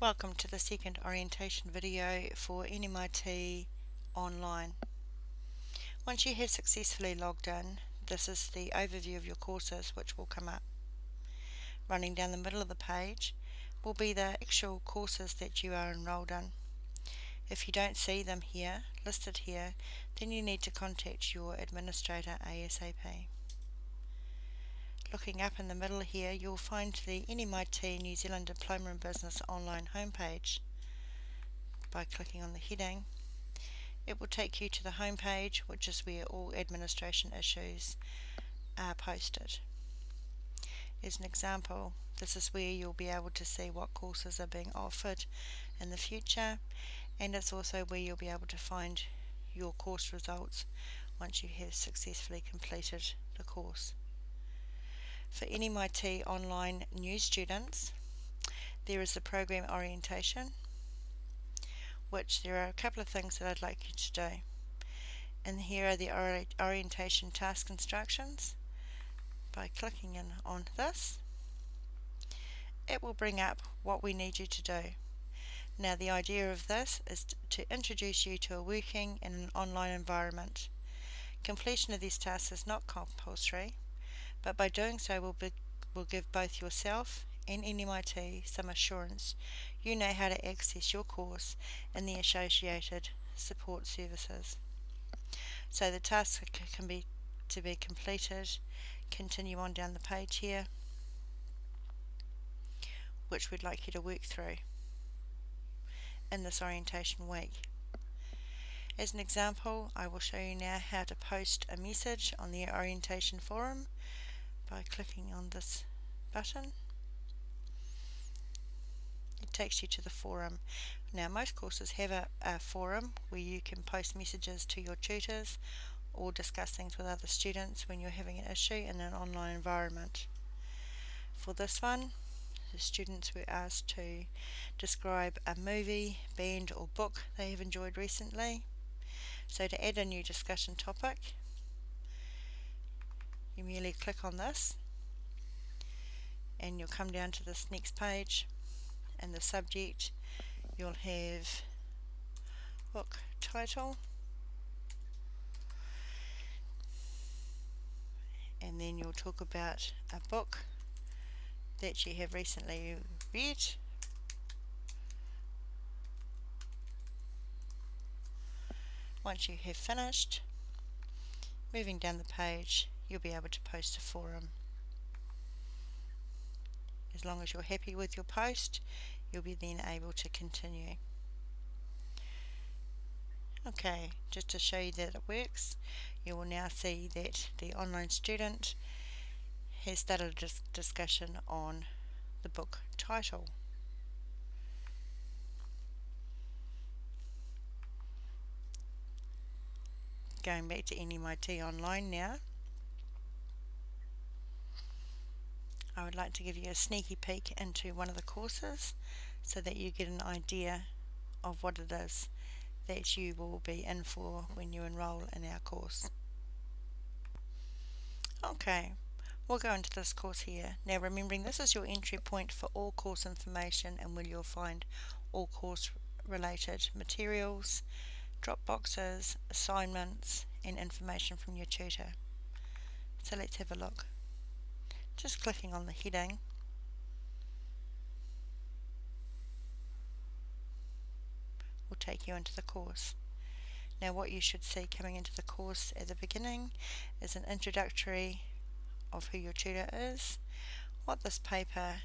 Welcome to the second orientation video for NMIT Online. Once you have successfully logged in, this is the overview of your courses which will come up. Running down the middle of the page will be the actual courses that you are enrolled in. If you don't see them here, listed here, then you need to contact your administrator ASAP. Looking up in the middle here, you'll find the NMIT New Zealand Diploma in Business online homepage. By clicking on the heading, it will take you to the home page, which is where all administration issues are posted. As an example, this is where you'll be able to see what courses are being offered in the future, and it's also where you'll be able to find your course results once you have successfully completed the course. For NMIT Online new students, there is the program orientation, which there are a couple of things that I'd like you to do. And here are the orientation task instructions. By clicking in on this, it will bring up what we need you to do. Now the idea of this is to introduce you to working in an online environment. Completion of these tasks is not compulsory, but by doing so will give both yourself and NMIT some assurance you know how to access your course and the associated support services. So the tasks can be completed. Continue on down the page here, which we'd like you to work through in this orientation week. As an example, I will show you now how to post a message on the orientation forum by clicking on this button. It takes you to the forum. Now most courses have a forum where you can post messages to your tutors or discuss things with other students when you're having an issue in an online environment. For this one, the students were asked to describe a movie, band or book they have enjoyed recently. So to add a new discussion topic, you merely click on this and you'll come down to this next page. In the subject you'll have book title, and then you'll talk about a book that you have recently read. Once you have finished, moving down the page, you'll be able to post a forum. As long as you're happy with your post, you'll be then able to continue. Okay, just to show you that it works, you will now see that the online student has started a discussion on the book title. Going back to NMIT Online now, I would like to give you a sneaky peek into one of the courses so that you get an idea of what it is that you will be in for when you enroll in our course. Okay, we'll go into this course here. Now remembering this is your entry point for all course information and where you'll find all course related materials, drop boxes, assignments and information from your tutor. So let's have a look. Just clicking on the heading will take you into the course. Now what you should see coming into the course at the beginning is an introductory of who your tutor is, what this paper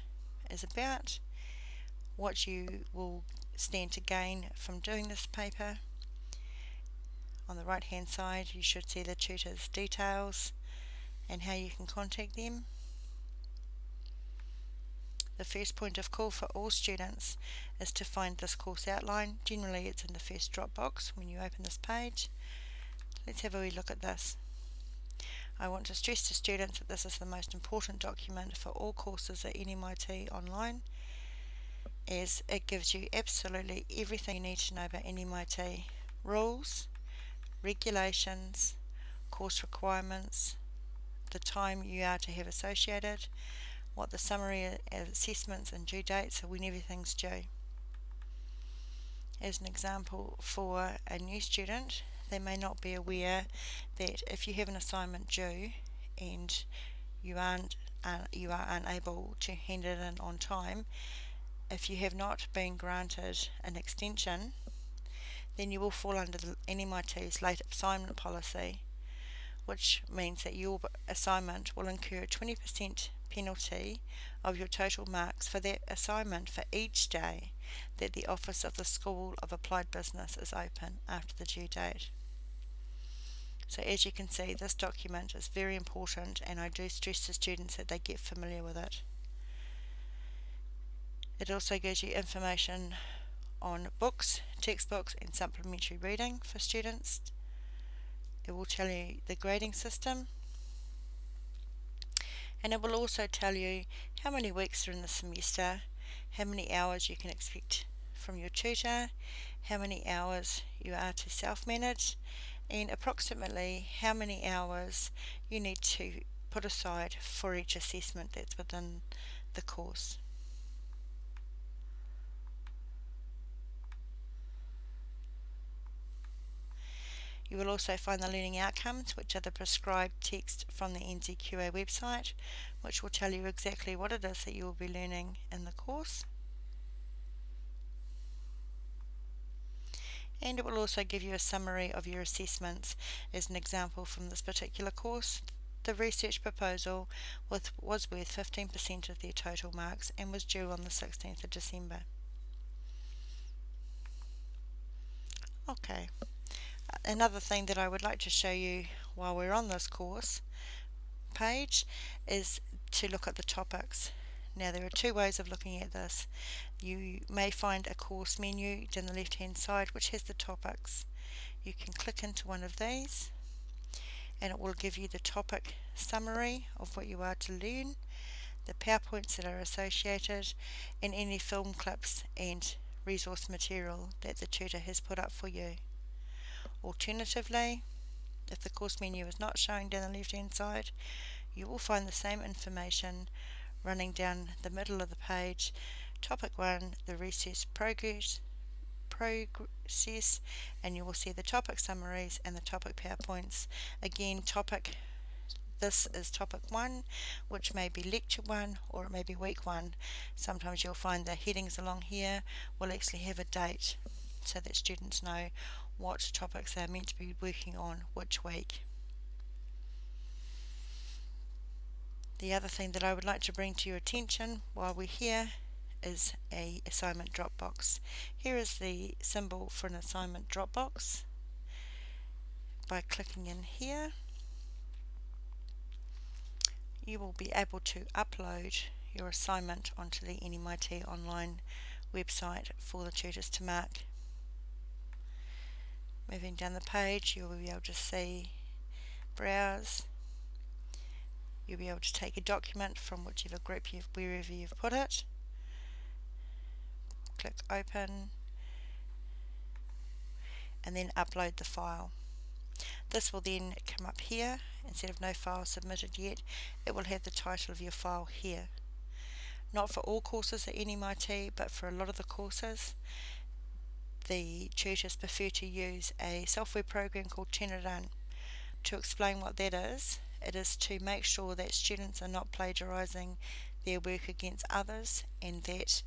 is about, what you will stand to gain from doing this paper. On the right hand side you should see the tutor's details and how you can contact them. The first point of call for all students is to find this course outline. Generally it's in the first drop box when you open this page. Let's have a wee look at this. I want to stress to students that this is the most important document for all courses at NMIT Online, as it gives you absolutely everything you need to know about NMIT rules, regulations, course requirements, the time you are to have associated, what the summary assessments and due dates are when everything's due. As an example, for a new student, they may not be aware that if you have an assignment due and you are unable to hand it in on time, if you have not been granted an extension, then you will fall under the NMIT's late assignment policy, which means that your assignment will incur a 20% penalty of your total marks for that assignment for each day that the office of the School of Applied Business is open after the due date. So as you can see, this document is very important, and I do stress to students that they get familiar with it. It also gives you information on books, textbooks and supplementary reading for students. It will tell you the grading system, and it will also tell you how many weeks are in the semester, how many hours you can expect from your tutor, how many hours you are to self-manage, and approximately how many hours you need to put aside for each assessment that's within the course. You will also find the learning outcomes, which are the prescribed text from the NZQA website, which will tell you exactly what it is that you will be learning in the course. And it will also give you a summary of your assessments. As an example from this particular course, the research proposal was worth 15% of their total marks and was due on the 16th of December. Okay. Another thing that I would like to show you while we're on this course page is to look at the topics. Now there are two ways of looking at this. You may find a course menu down the left hand side which has the topics. You can click into one of these and it will give you the topic summary of what you are to learn, the PowerPoints that are associated, and any film clips and resource material that the tutor has put up for you. Alternatively, if the course menu is not showing down the left hand side, you will find the same information running down the middle of the page. Topic 1, the research progress, and you will see the topic summaries and the topic PowerPoints. Again, this is topic 1, which may be lecture 1 or it may be week 1. Sometimes you'll find the headings along here will actually have a date so that students know what topics they're meant to be working on which week. The other thing that I would like to bring to your attention while we're here is a assignment drop box. Here is the symbol for an assignment drop box. By clicking in here, you will be able to upload your assignment onto the NMIT online website for the tutors to mark. Moving down the page, you'll be able to see browse. You'll be able to take a document from whichever group wherever you've put it. Click open and then upload the file. This will then come up here. Instead of no file submitted yet, it will have the title of your file here. Not for all courses at NMIT, but for a lot of the courses, the tutors prefer to use a software program called Tenadun. To explain what that is, it is to make sure that students are not plagiarising their work against others and that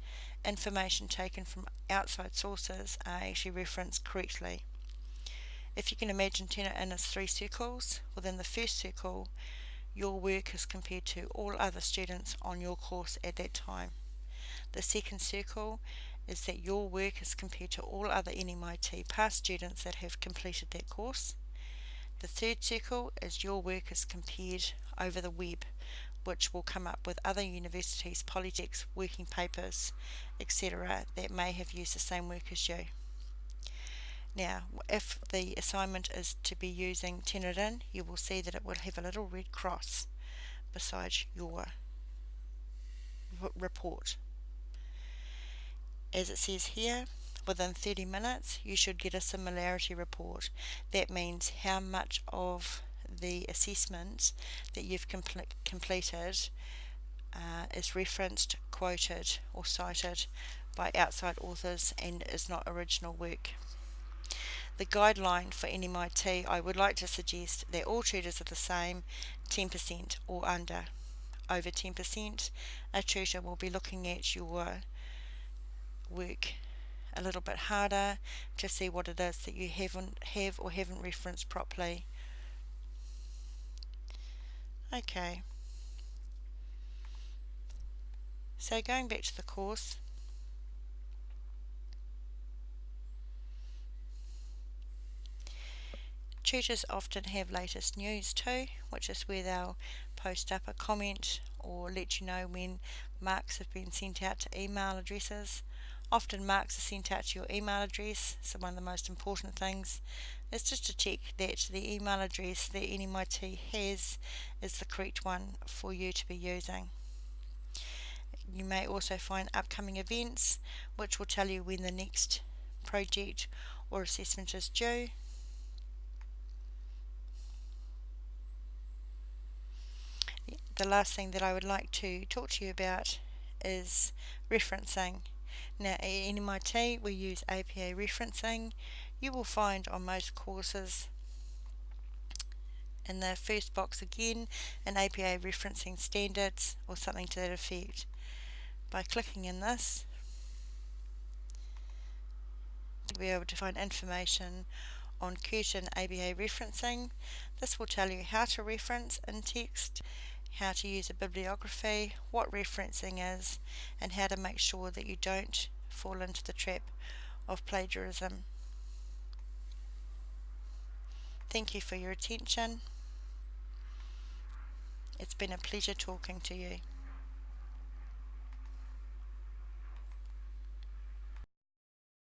information taken from outside sources are actually referenced correctly. If you can imagine Tenadun as 3 circles, within the first circle your work is compared to all other students on your course at that time. The second circle is that your work is compared to all other NMIT past students that have completed that course. The third circle is your work is compared over the web, which will come up with other universities, polytechs, working papers, etc. that may have used the same work as you. Now, if the assignment is to be using Tenadun, you will see that it will have a little red cross beside your report. As it says here, within 30 minutes you should get a similarity report. That means how much of the assessment that you've completed is referenced, quoted or cited by outside authors and is not original work. The guideline for NMIT, I would like to suggest that all tutors are the same, 10% or under. Over 10%, a tutor will be looking at your work a little bit harder to see what it is that you haven't referenced properly. Okay, so going back to the course, tutors often have latest news too, which is where they'll post up a comment or let you know when marks have been sent out to email addresses. Often marks are sent out to your email address, so one of the most important things is just to check that the email address that NMIT has is the correct one for you to be using. You may also find upcoming events which will tell you when the next project or assessment is due. The last thing that I would like to talk to you about is referencing. Now at NMIT we use APA referencing. You will find on most courses in the first box again an APA referencing standards or something to that effect. By clicking in this, you'll be able to find information on Curtin APA referencing. This will tell you how to reference in text, how to use a bibliography, what referencing is, and how to make sure that you don't fall into the trap of plagiarism. Thank you for your attention. It's been a pleasure talking to you.